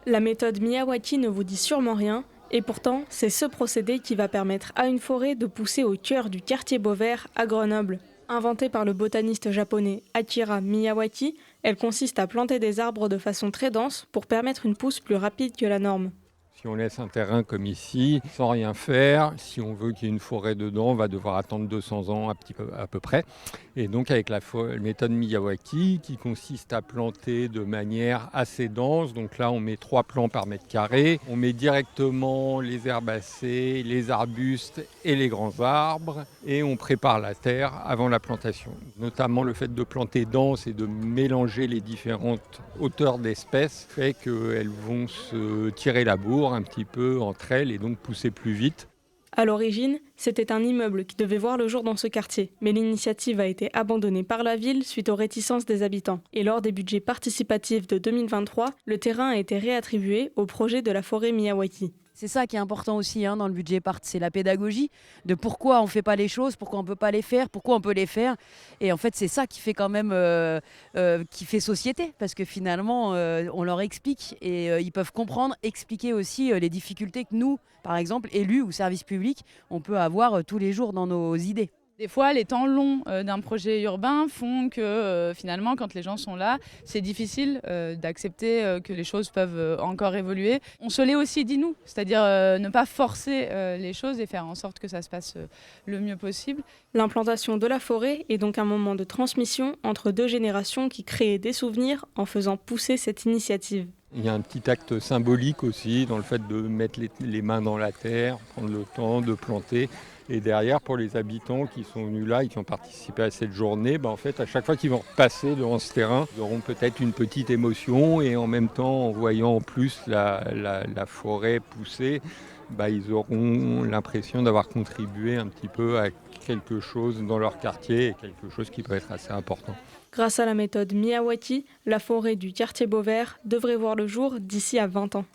La méthode Miyawaki ne vous dit sûrement rien, et pourtant, c'est ce procédé qui va permettre à une forêt de pousser au cœur du quartier Beauvert à Grenoble. Inventée par le botaniste japonais Akira Miyawaki, elle consiste à planter des arbres de façon très dense pour permettre une pousse plus rapide que la norme. Si on laisse un terrain comme ici, sans rien faire, si on veut qu'il y ait une forêt dedans, on va devoir attendre 200 ans à peu près. Et donc avec la méthode Miyawaki, qui consiste à planter de manière assez dense, donc là on met 3 plants par mètre carré, on met directement les herbacées, les arbustes et les grands arbres, et on prépare la terre avant la plantation. Notamment le fait de planter dense et de mélanger les différentes hauteurs d'espèces fait qu'elles vont se tirer la bourre un petit peu entre elles et donc pousser plus vite. À l'origine, c'était un immeuble qui devait voir le jour dans ce quartier, mais l'initiative a été abandonnée par la ville suite aux réticences des habitants. Et lors des budgets participatifs de 2023, le terrain a été réattribué au projet de la forêt Miyawaki. C'est ça qui est important aussi dans le budget part, c'est la pédagogie de pourquoi on ne fait pas les choses, pourquoi on ne peut pas les faire, pourquoi on peut les faire. Et en fait, c'est ça qui fait quand même qui fait société, parce que finalement, on leur explique et ils peuvent comprendre, expliquer aussi les difficultés que nous, par exemple, élus ou services publics, on peut avoir tous les jours dans nos idées. Des fois, les temps longs d'un projet urbain font que finalement, quand les gens sont là, c'est difficile d'accepter que les choses peuvent encore évoluer. On se l'est aussi dit nous, c'est-à-dire ne pas forcer les choses et faire en sorte que ça se passe le mieux possible. L'implantation de la forêt est donc un moment de transmission entre deux générations qui créent des souvenirs en faisant pousser cette initiative. Il y a un petit acte symbolique aussi dans le fait de mettre les mains dans la terre, prendre le temps de planter. Et derrière, pour les habitants qui sont venus là et qui ont participé à cette journée, en fait, à chaque fois qu'ils vont repasser devant ce terrain, ils auront peut-être une petite émotion et en même temps, en voyant en plus la forêt pousser, ils auront l'impression d'avoir contribué un petit peu à quelque chose dans leur quartier et quelque chose qui peut être assez important. Grâce à la méthode Miyawaki, la forêt du quartier Beauvert devrait voir le jour d'ici à 20 ans.